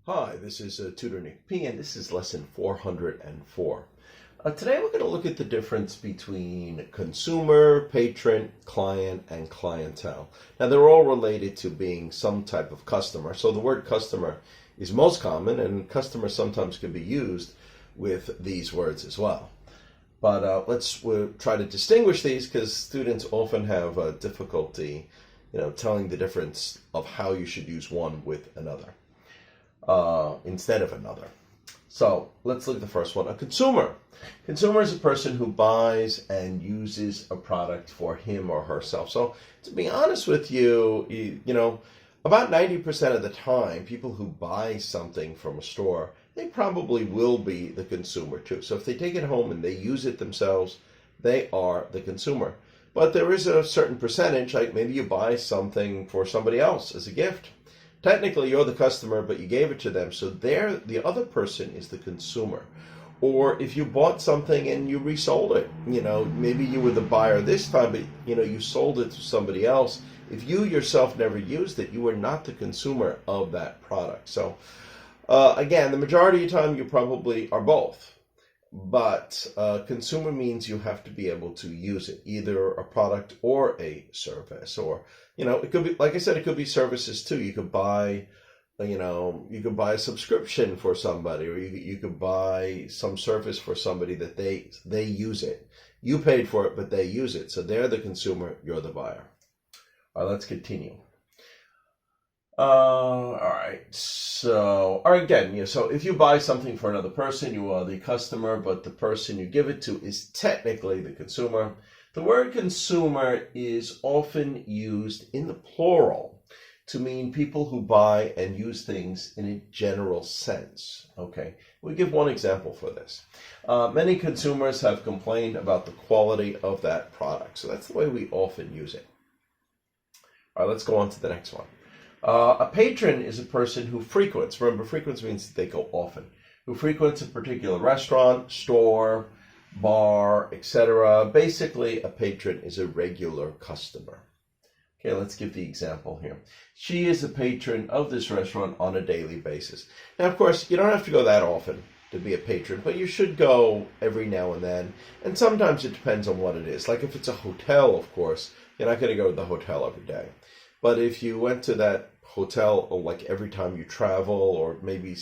Hi, this is Tutor Nick P, and this is lesson 404. Today we're going to look at the difference between consumer, patron, client, and clientele. Now they're all related to being some type of customer. So the word customer is most common, and customer sometimes could be used with these words as well. But we'll try to distinguish these because students often have difficulty, telling the difference of how you should use one with another. Instead of another. So let's look at the first one. A consumer. Consumer is a person who buys and uses a product for him or herself. So to be honest with you, about 90% of the time, people who buy something from a store, they probably will be the consumer too. So if they take it home and they use it themselves, they are the consumer. But there is a certain percentage, like maybe you buy something for somebody else as a gift. Technically, you're the customer, but you gave it to them, so the other person is the consumer. Or if you bought something and you resold it, maybe you were the buyer this time, but you sold it to somebody else. If you yourself never used it, you were not the consumer of that product. So again, the majority of the time you probably are both. But consumer means you have to be able to use it, either a product or a service, or it could be, like I said, it could be services too. You could buy, a subscription for somebody, or you could buy some service for somebody that they use it. You paid for it, but they use it, so they're the consumer, you're the buyer. All right, let's continue. All right. So, again, so if you buy something for another person, you are the customer, but the person you give it to is technically the consumer. The word consumer is often used in the plural to mean people who buy and use things in a general sense. Okay. We'll give one example for this. Many consumers have complained about the quality of that product. So that's the way we often use it. All right, let's go on to the next one. A patron is a person who frequents. Remember, frequents means they go often. Who frequents a particular restaurant, store, bar, etc. Basically, a patron is a regular customer. Okay, let's give the example here. She is a patron of this restaurant on a daily basis. Now, of course, you don't have to go that often to be a patron, but you should go every now and then. And sometimes it depends on what it is. Like if it's a hotel, of course, you're not going to go to the hotel every day. But if you went to that hotel like every time you travel, or maybe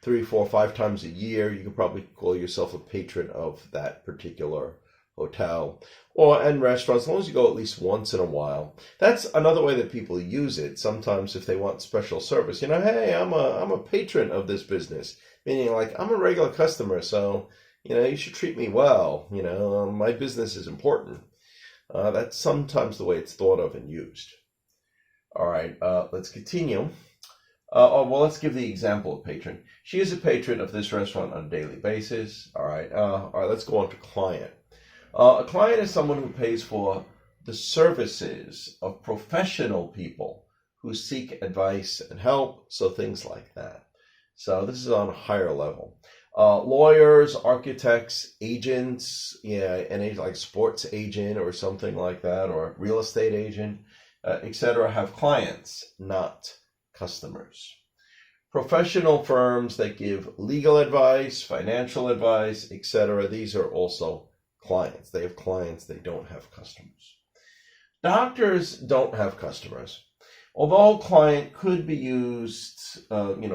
3, 4, 5 times a year, you could probably call yourself a patron of that particular hotel and restaurant, as long as you go at least once in a while. That's another way that people use it. Sometimes if they want special service, hey, I'm a patron of this business, meaning like I'm a regular customer, so you should treat me well. My business is important. That's sometimes the way it's thought of and used. All right, let's continue. Let's give the example of patron. She is a patron of this restaurant on a daily basis. All right, let's go on to client. A client is someone who pays for the services of professional people who seek advice and help, so things like that. So this is on a higher level. Lawyers, architects, agents, any like sports agent or something like that, or real estate agent, etc., have clients, not customers. Professional firms that give legal advice, financial advice, etc., these are also clients. They have clients, they don't have customers. Doctors don't have customers, although client could be used,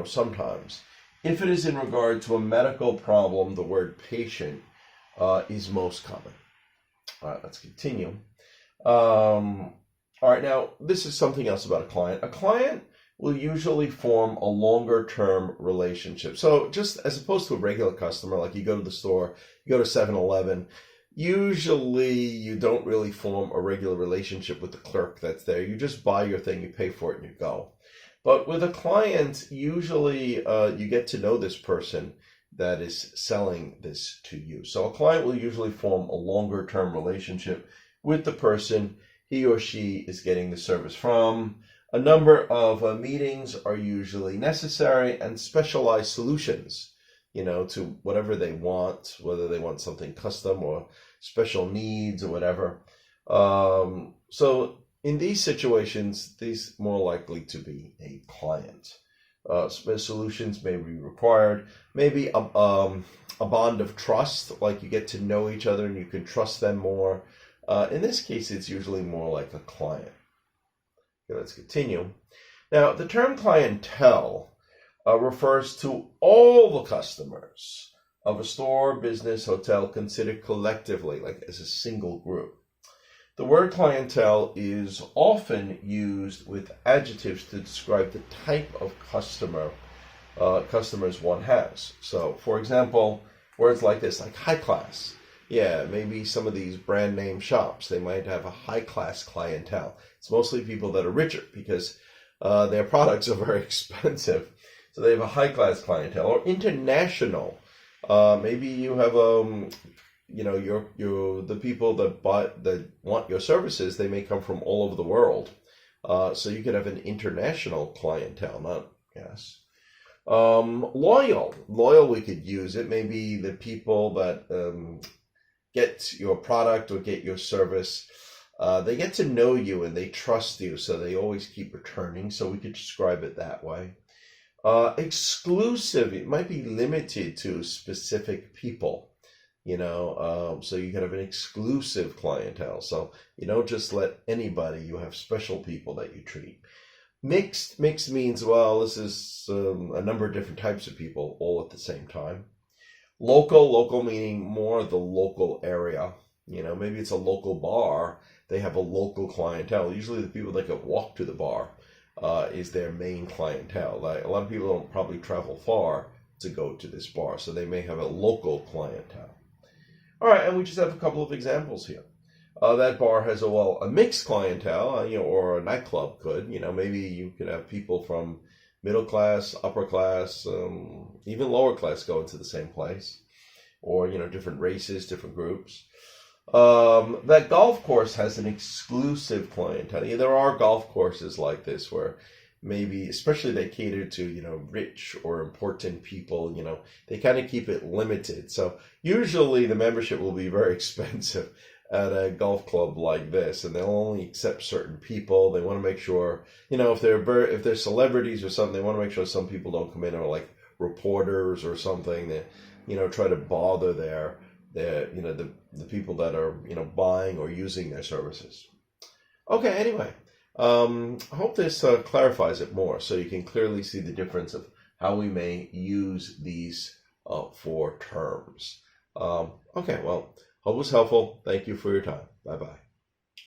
sometimes. If it is in regard to a medical problem, the word patient is most common. All right, let's continue. All right, now this is something else about a client. A client will usually form a longer-term relationship. So just as opposed to a regular customer, like you go to the store, you go to 7-Eleven, usually you don't really form a regular relationship with the clerk that's there. You just buy your thing, you pay for it, and you go. But with a client, usually you get to know this person that is selling this to you. So a client will usually form a longer-term relationship with the person he or she is getting the service from. A number of meetings are usually necessary, and specialized solutions, to whatever they want, whether they want something custom or special needs or whatever. So in these situations, these more likely to be a client. solutions may be required. Maybe a bond of trust, like you get to know each other and you can trust them more. In this case, it's usually more like a client. Okay, let's continue. Now, the term clientele refers to all the customers of a store, business, hotel considered collectively, like as a single group. The word clientele is often used with adjectives to describe the type of customers one has. So, for example, words like this, like high class. Yeah, maybe some of these brand name shops, they might have a high class clientele. It's mostly people that are richer because their products are very expensive. So they have a high class clientele. Or international. Maybe you have the people that want your services, they may come from all over the world. So you could have an international clientele, not yes. Loyal we could use it. Maybe the people that get your product or get your service, they get to know you and they trust you, so they always keep returning. So we could describe it that way. Exclusive, it might be limited to specific people. So you can have an exclusive clientele. So you don't just let anybody, you have special people that you treat. Mixed means, well, this is a number of different types of people all at the same time. Local meaning more the local area. Maybe it's a local bar. They have a local clientele. Usually the people that can walk to the bar is their main clientele. Like, a lot of people don't probably travel far to go to this bar, so they may have a local clientele. All right, and we just have a couple of examples here. That bar has a mixed clientele, or a nightclub could. Maybe you could have people from middle class, upper class, even lower class go into the same place, or different races, different groups. That golf course has an exclusive clientele. There are golf courses like this where maybe, especially they cater to, rich or important people, they kind of keep it limited. So usually the membership will be very expensive at a golf club like this, and they'll only accept certain people. They want to make sure, if they're celebrities or something, they want to make sure some people don't come in or like reporters or something that, try to bother the people that are, buying or using their services. Okay, anyway. I hope this clarifies it more so you can clearly see the difference of how we may use these 4 terms. Okay, well, hope it was helpful. Thank you for your time. Bye-bye.